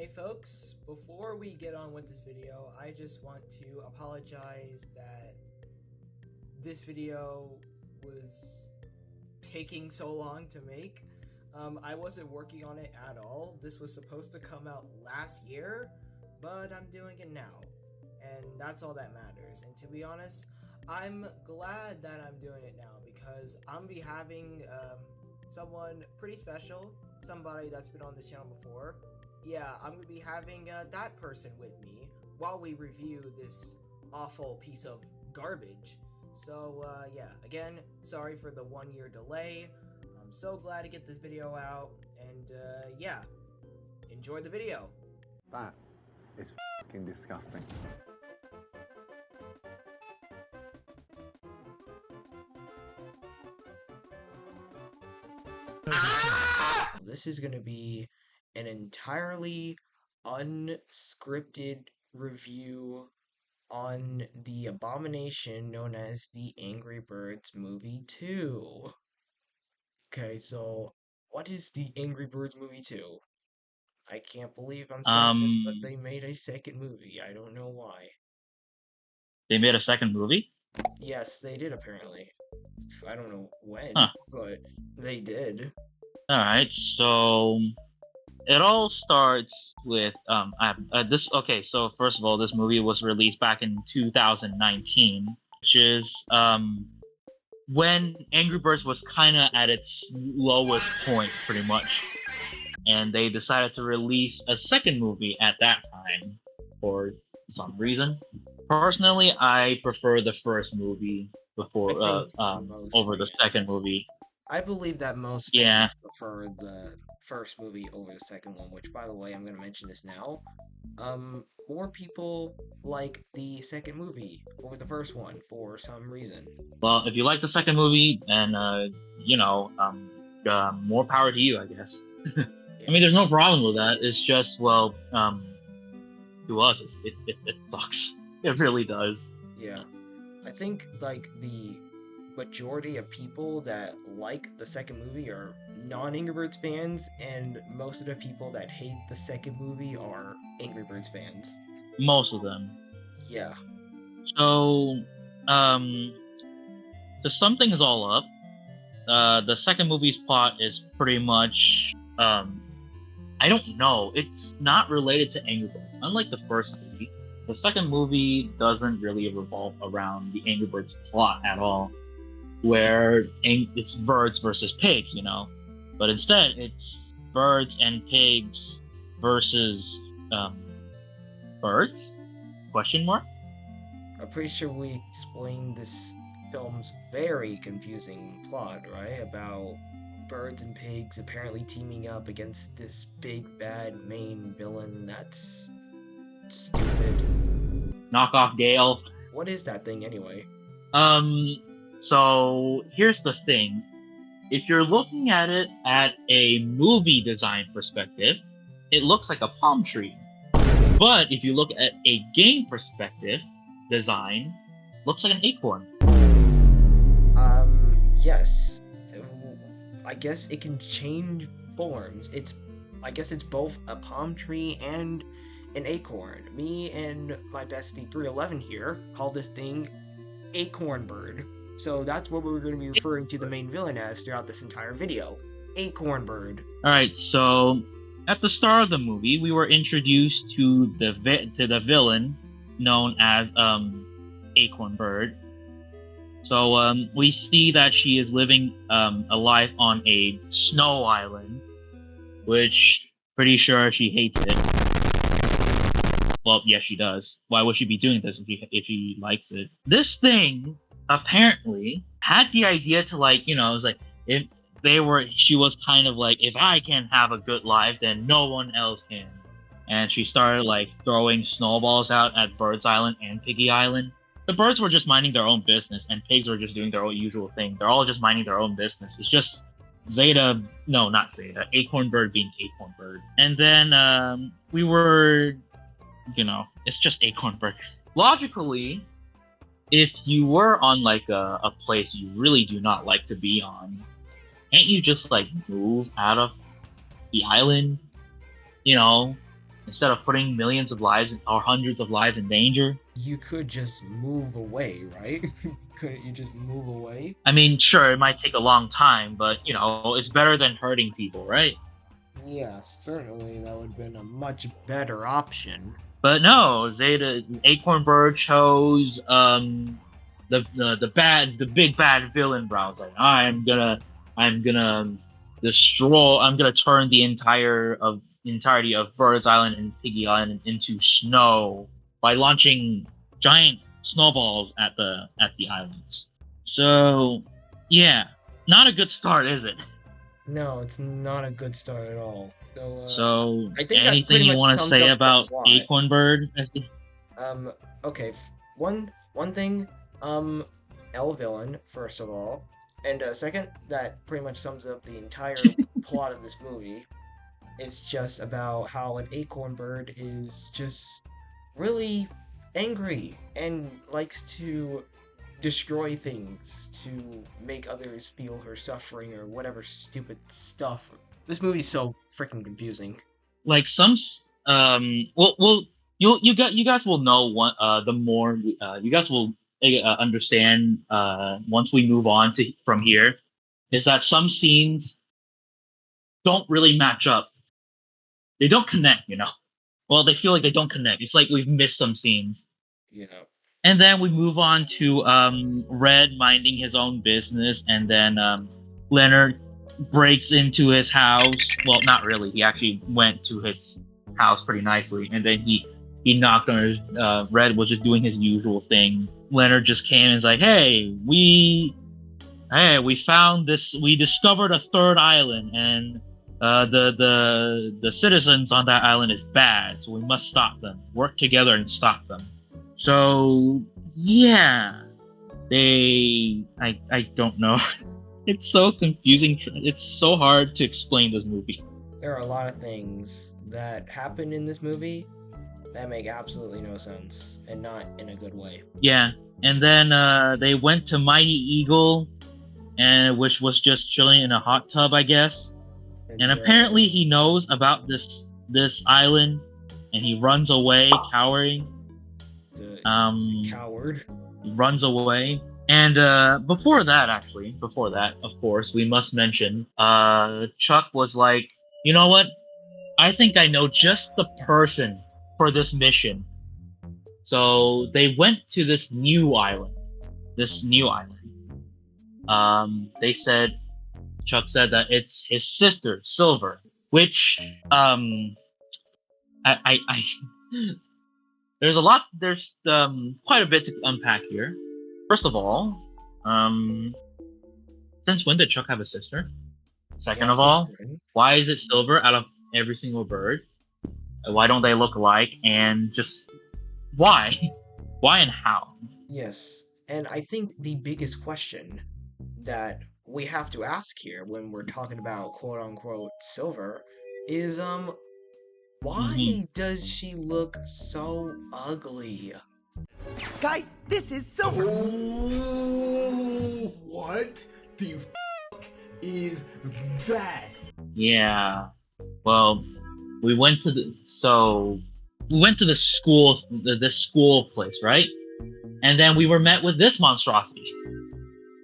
Hey folks, before we get on with this video, I just want to apologize that this video was taking so long to make. I wasn't working on it at all. This was supposed to come out last year, but I'm doing it now, and that's all that matters. And to be honest, I'm glad that I'm doing it now because I'm be having someone pretty special, somebody that's been on this channel before. Yeah, I'm gonna be having that person with me while we review this awful piece of garbage. So yeah, again, sorry for the 1 year delay. I'm so glad to get this video out, and yeah, enjoy the video. That is fucking disgusting. This is gonna be an entirely unscripted review on the abomination known as the Angry Birds movie 2. Okay, so what is the Angry Birds movie 2? I can't believe I'm saying this, but they made a second movie. I don't know why. They made a second movie? Yes, they did apparently. I don't know when, Huh. but they did. Alright, so it all starts with this. Okay, so first of all, this movie was released back in 2019, which is when Angry Birds was kind of at its lowest point, pretty much, and they decided to release a second movie at that time for some reason. Personally, I prefer the first movie before over the second movie. I believe that most fans prefer the first movie over the second one, which, by the way, I'm going to mention this now. More people like the second movie over the first one for some reason. Well, if you like the second movie, then, more power to you, I guess. Yeah. I mean, there's no problem with that. It's just, well, to us, it sucks. It really does. Yeah. I think, like, the majority of people that like the second movie are non-Angry Birds fans, and most of the people that hate the second movie are Angry Birds fans. Most of them. Yeah. So, to sum things all up, the second movie's plot is pretty much, I don't know, it's not related to Angry Birds. Unlike the first movie, the second movie doesn't really revolve around the Angry Birds plot at all, where it's birds versus pigs, you know, but instead it's birds and pigs versus birds? Question mark? I'm pretty sure we explained this film's very confusing plot, right? About birds and pigs apparently teaming up against this big bad main villain that's stupid. Knockoff Gale. What is that thing anyway? So here's the thing. If you're looking at it at a movie design perspective, it looks like a palm tree. But if you look at a game perspective design, it looks like an acorn. Yes. I guess it can change forms. I guess it's both a palm tree and an acorn. Me and my bestie 311 here call this thing acorn bird. So that's what we're going to be referring to the main villain as throughout this entire video. Acorn bird. Alright, so at the start of the movie, we were introduced to the villain known as Acorn Bird. So we see that she is living a life on a snow island, which pretty sure she hates it. Well, yes, she does. Why would she be doing this if she likes it? This thing apparently had the idea to, like, you know, it was like, she was kind of like, if I can have a good life, then no one else can. And she started, like, throwing snowballs out at Birds Island and Piggy Island. The birds were just minding their own business, and pigs were just doing their own usual thing. They're all just minding their own business. It's just Zeta, no, not Zeta, Acorn Bird being Acorn Bird. And then we were, you know, it's just Acorn Bird. Logically, if you were on, like, a place you really do not like to be on, can't you just, like, move out of the island? You know, instead of putting millions of lives or hundreds of lives in danger. You could just move away, right? Couldn't you just move away? I mean, sure, it might take a long time, but you know, it's better than hurting people, right? Yeah, certainly that would have been a much better option. But no, Zeta Acorn Bird chose the big bad villain browser. I'm gonna turn the entirety of Bird's Island and Piggy Island into snow by launching giant snowballs at the islands. So yeah, not a good start, is it? No, it's not a good start at all. So I think that anything pretty you much want to sums say up the about plot. Acorn Bird? Okay, one thing, L villain, first of all, and second, that pretty much sums up the entire plot of this movie. It's just about how an acorn bird is just really angry and likes to destroy things to make others feel her suffering or whatever stupid stuff. This movie's so freaking confusing. Like well, you guys will know what the more you guys will understand once we move on to from here is that some scenes don't really match up. They don't connect, you know. Well, they feel like they don't connect. It's like we've missed some scenes. Yeah. And then we move on to Red minding his own business, and then Leonard breaks into his house. Well, not really. He actually went to his house pretty nicely, and then he knocked on his. Red was just doing his usual thing. Leonard just came and was like, "Hey, we found this. We discovered a third island, and the citizens on that island is bad, so we must stop them. Work together and stop them." So yeah, I don't know. It's so confusing. It's so hard to explain this movie. There are a lot of things that happen in this movie that make absolutely no sense, and not in a good way. Yeah, and then they went to Mighty Eagle, and which was just chilling in a hot tub, I guess. And apparently he knows about this island, and he runs away, cowering. Coward. He runs away. And before that, of course, we must mention Chuck was like, you know what? I think I know just the person for this mission. So they went to this new island. Chuck said that it's his sister, Silver, which I there's quite a bit to unpack here. First of all, since when did Chuck have a sister? Second of all, why is it Silver out of every single bird? Why don't they look alike? And just why? Why and how? Yes, and I think the biggest question that we have to ask here when we're talking about quote-unquote Silver is, why does she look so ugly? Guys, this is Silver! Oh, what the f*** is that? Yeah, well, we went to the school, this school place, right? And then we were met with this monstrosity.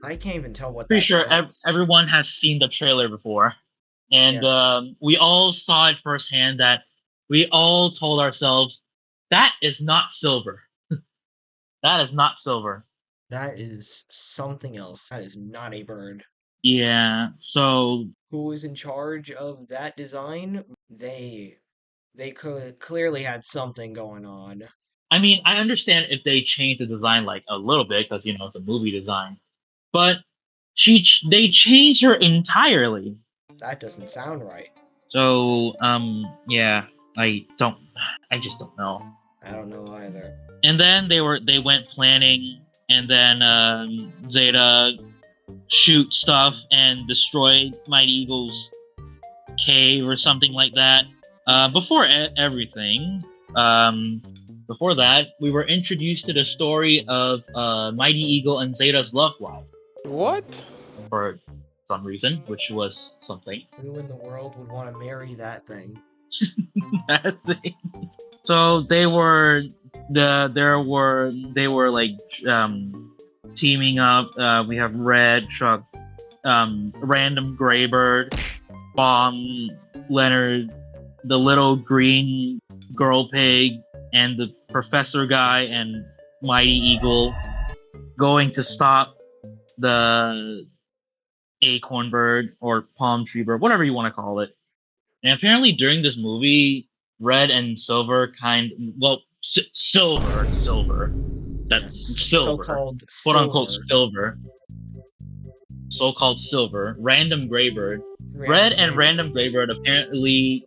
I can't even tell what Pretty sure was. everyone has seen the trailer before. And Yes. We all saw it firsthand that we all told ourselves, that is not Silver. That is not Silver. That is something else. That is not a bird. Yeah, so... Who is in charge of that design? They clearly had something going on. I mean, I understand if they changed the design like a little bit, because, you know, it's a movie design. But they changed her entirely. That doesn't sound right. So, yeah, I just don't know. I don't know either. And then they went planning, and then Zeta shoot stuff and destroy Mighty Eagle's cave or something like that. Before that, we were introduced to the story of Mighty Eagle and Zeta's love life. What? For some reason, which was something. Who in the world would want to marry that thing? that thing. So they were like teaming up. We have Red, Chuck, Random Graybird, Bomb, Leonard, the little green girl pig, and the professor guy and Mighty Eagle going to stop the acorn bird or palm tree bird, whatever you want to call it. And apparently during this movie, Red and Silver Silver, that's Silver, So-called quote unquote silver. so-called Silver, Random Graybird, Red and Random Graybird apparently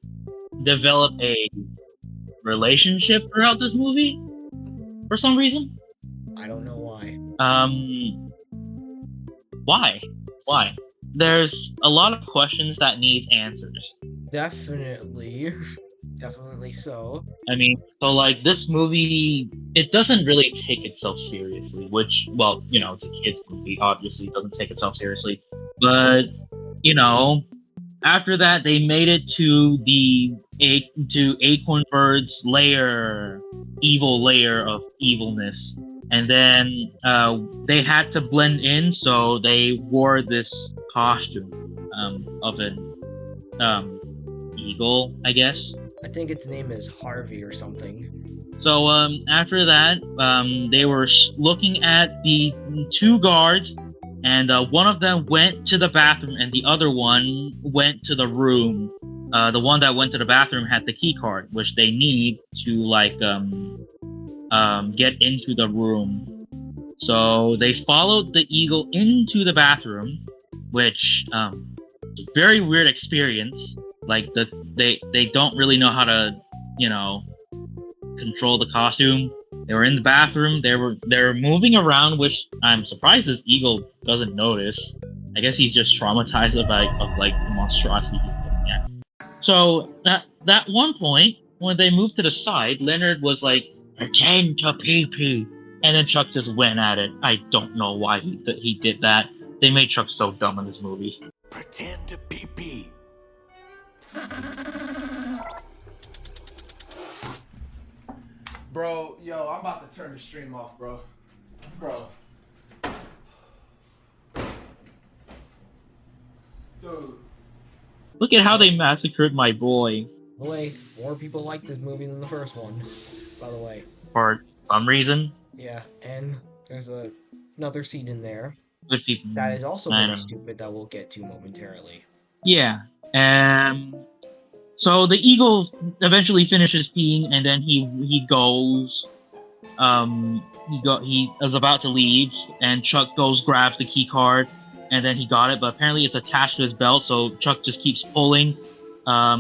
develop a relationship throughout this movie for some reason. I don't know why. Why? There's a lot of questions that need answers. Definitely so. I mean, so like this movie, it doesn't really take itself seriously, which, well, you know, it's a kids movie, obviously it doesn't take itself seriously. But, you know, after that, they made it to Acorn Bird's lair, evil lair of evilness. And then they had to blend in, so they wore this costume of an eagle, I guess. I think its name is Harvey or something. So after that, they were looking at the two guards, and one of them went to the bathroom, and the other one went to the room. The one that went to the bathroom had the key card, which they need to like get into the room. So they followed the eagle into the bathroom, which a very weird experience. Like they don't really know how to, you know, control the costume. They were in the bathroom. They're moving around, which I'm surprised this eagle doesn't notice. I guess he's just traumatized of the monstrosity. Yeah. So that one point when they moved to the side, Leonard was like, "Pretend to pee," and then Chuck just went at it. I don't know why he did that. They made Chuck so dumb in this movie. Pretend to pee. Bro, yo, I'm about to turn the stream off, bro. Dude. Look at how they massacred my boy. By the way, more people like this movie than the first one, by the way. For some reason. Yeah, and there's another scene in there That that is also very stupid that we'll get to momentarily. Yeah. So the eagle eventually finishes peeing, and then he goes. He was about to leave, and Chuck grabs the key card, and then he got it, but apparently it's attached to his belt, so Chuck just keeps pulling.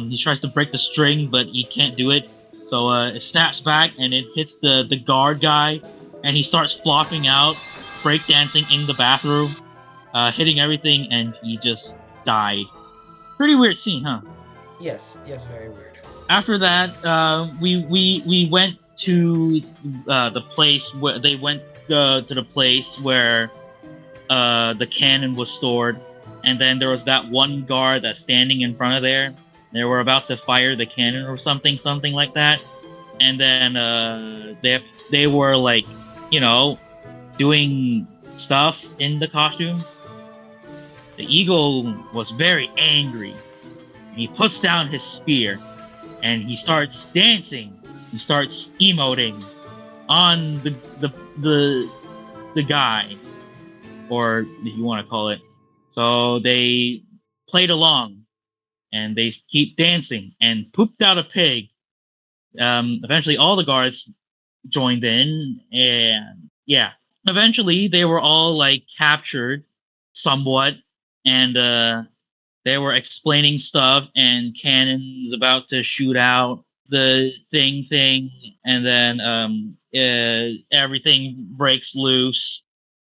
He tries to break the string, but he can't do it. So it snaps back, and it hits the guard guy, and he starts flopping out, breakdancing in the bathroom, hitting everything, and he just died. Pretty weird scene, huh? Yes, very weird. After that, we went to the place where they went to the place where the cannon was stored, and then there was that one guard that's standing in front of there. They were about to fire the cannon or something like that, and then they were like, you know, doing stuff in the costume. The eagle was very angry. He puts down his spear, and he starts dancing. He starts emoting on the guy, or if you want to call it. So they played along, and they keep dancing, and pooped out a pig. Eventually, all the guards joined in, and yeah. Eventually, they were all like captured, somewhat, and they were explaining stuff, and cannon's about to shoot out the thing, and then everything breaks loose,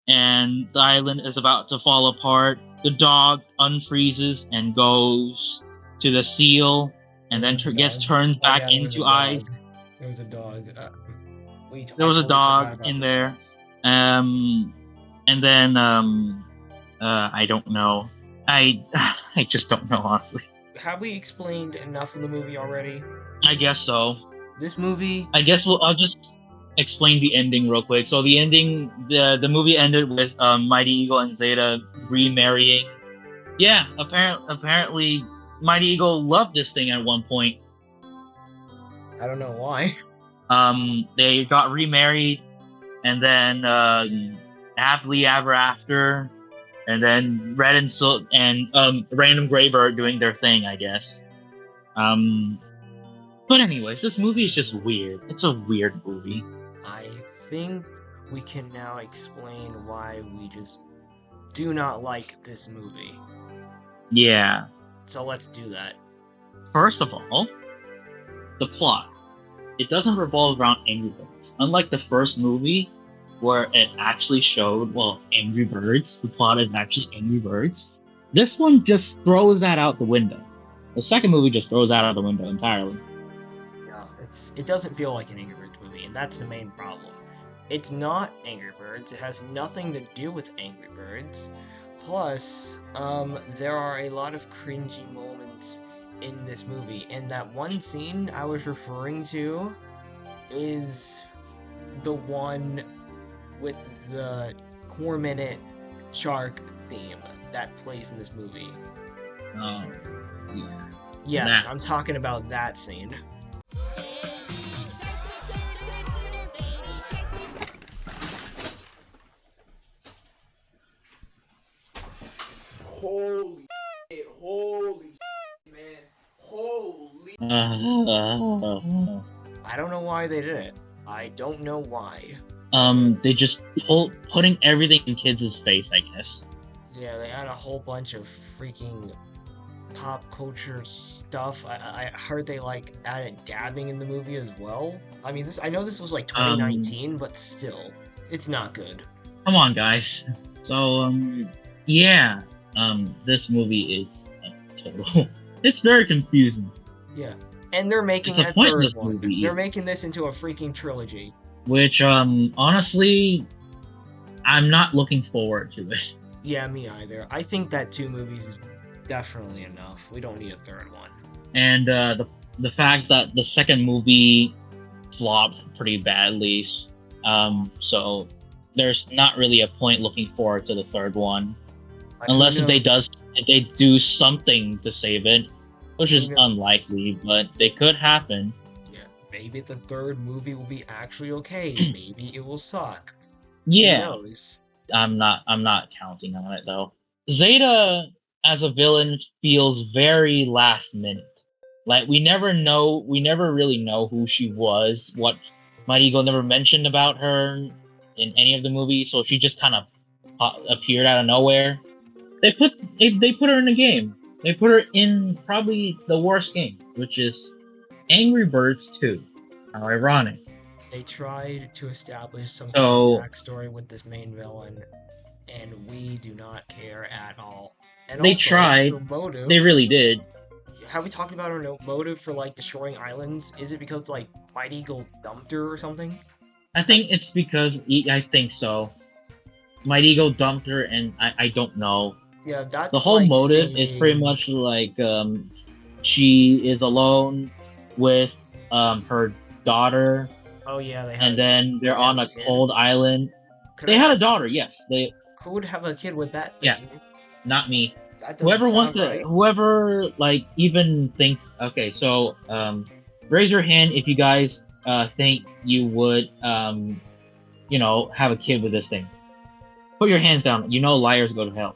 and the island is about to fall apart. The dog unfreezes and goes to the seal, and then gets turned back into ice. There was a dog. There was a dog in there, and then I don't know. I just don't know, honestly. have we explained enough of the movie already? I guess so. This movie, I guess I'll just explain the ending real quick. So the ending, the movie ended with Mighty Eagle and Zeta remarrying. Yeah, apparently Mighty Eagle loved this thing at one point. I don't know why. They got remarried, and then happily ever after, and then Red and Silk and Random Graybird doing their thing, I guess. But anyways, this movie is just weird. It's a weird movie. I think we can now explain why we just do not like this movie. Yeah. So let's do that. First of all, the plot. It doesn't revolve around Angry Birds. Unlike the first movie, where it actually showed, well, Angry Birds, the plot is actually Angry Birds. This one just throws that out the window. The second movie just throws that out the window entirely. Yeah, it doesn't feel like an Angry Birds movie, and that's the main problem. It's not Angry Birds. It has nothing to do with Angry Birds. Plus, there are a lot of cringy moments in this movie, and that one scene I was referring to is the one with the 4-minute shark theme that plays in this movie. Oh, yeah. Yes, That. I'm talking about that scene. Holy shit, man. Holy. I don't know why they did it. I don't know why. They just putting everything in kids' face, I guess. Yeah, they had a whole bunch of freaking pop culture stuff. I heard they like added dabbing in the movie as well. I mean, I know this was like 2019, but still, it's not good. Come on, guys. So, yeah. This movie is total. It's very confusing. Yeah, and they're making It's a a pointless third one. movie. They're making this into a freaking trilogy. Which, honestly, I'm not looking forward to it. Yeah, me either. I think that 2 movies is definitely enough. We don't need a third one. And the fact that the second movie flopped pretty badly, so there's not really a point looking forward to the third one, unless if they do something to save it, which is unlikely, but they could happen. Yeah, maybe the third movie will be actually okay. Maybe it will suck. Yeah. Who knows? I'm not counting on it though. Zeta as a villain feels very last minute. Like we never really know who she was. What Mighty Eagle never mentioned about her in any of the movies, so she just kind of appeared out of nowhere. They put her in a game. They put her in probably the worst game, which is Angry Birds 2. How ironic. They tried to establish some kind So- of backstory with this main villain, and we do not care at all. And They also, tried. her motive, They really did. have we talked about her motive for like destroying islands? Is it because like Mighty Eagle dumped her or something? I think That's- it's because I think so. Mighty Eagle dumped her, and I don't know. Yeah, that's The whole like motive is pretty saying- much like she is alone with her daughter, Oh yeah, they had. and then they're on a kid. cold island. Could They I had a ask daughter, you, yes. They Who would have a kid with that thing? Yeah. not me. That doesn't Whoever wants sound to, right. whoever like even thinks. Okay, so raise your hand if you guys think you would have a kid with this thing. Put your hands down. You know liars go to hell.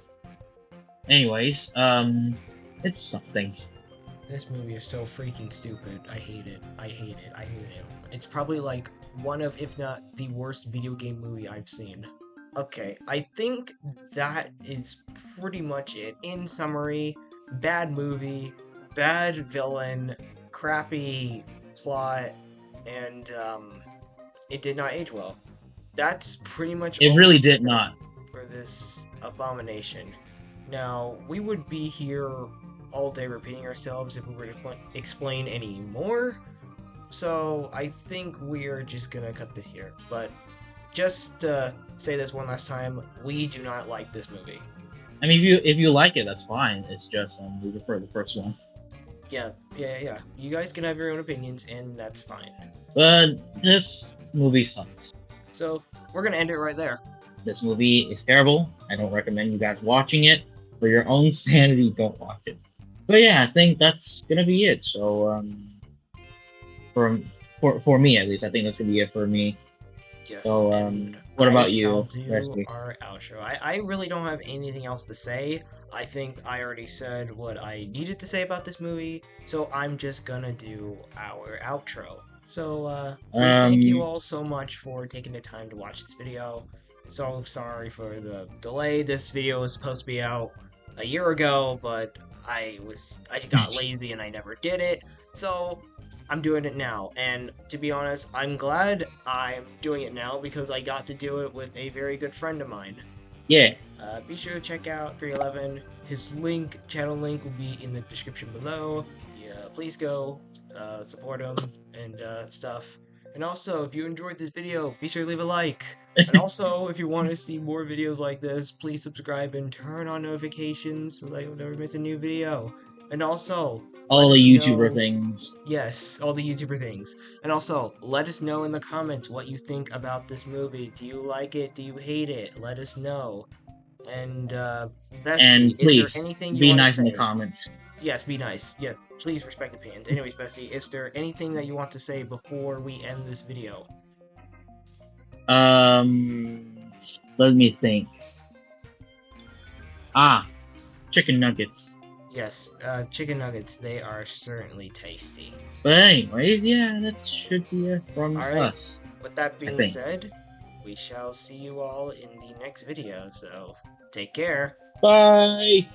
Anyways, it's something. This movie is so freaking stupid. I hate it. I hate it. I hate it. It's probably like one of, if not the worst video game movie I've seen. Okay, I think that is pretty much it. In summary, bad movie, bad villain, crappy plot, and it did not age well. That's pretty much It all really we can did say not. for this abomination. Now, we would be here all day repeating ourselves if we were to explain any more, so I think we're just gonna cut this here. But just to say this one last time, we do not like this movie. I mean, if you like it, that's fine. It's just we prefer the first one. Yeah. You guys can have your own opinions, and that's fine. But this movie sucks. So we're gonna end it right there. This movie is terrible. I don't recommend you guys watching it. For your own sanity, don't watch it. But yeah, I think that's gonna be it. So for me at least, I think that's gonna be it for me. Yes. So what about I shall you? do Rescue? our outro. I really don't have anything else to say. I think I already said what I needed to say about this movie, so I'm just gonna do our outro. So we thank you all so much for taking the time to watch this video. So sorry for the delay. This video was supposed to be out a year ago, but I got lazy and I never did it. So I'm doing it now, and to be honest, I'm glad I'm doing it now because I got to do it with a very good friend of mine. Yeah. Be sure to check out 311. His channel link will be in the description below. Yeah, please go support him and stuff. And also, if you enjoyed this video, be sure to leave a like. And also, if you want to see more videos like this, please subscribe and turn on notifications so that you'll never miss a new video. And also, all let the us YouTuber know... things. Yes, all the YouTuber things. And also, let us know in the comments what you think about this movie. Do you like it? Do you hate it? Let us know. And, Bestie, And please, is there anything you be want to nice say? in the comments. Yes, be nice. Yeah, please respect opinions. Anyways, Bestie, is there anything that you want to say before we end this video? Let me think. Chicken nuggets. Yes, chicken nuggets, they are certainly tasty. But anyways, yeah, that should be it from Alright, us. with that being said, we shall see you all in the next video, so take care. Bye!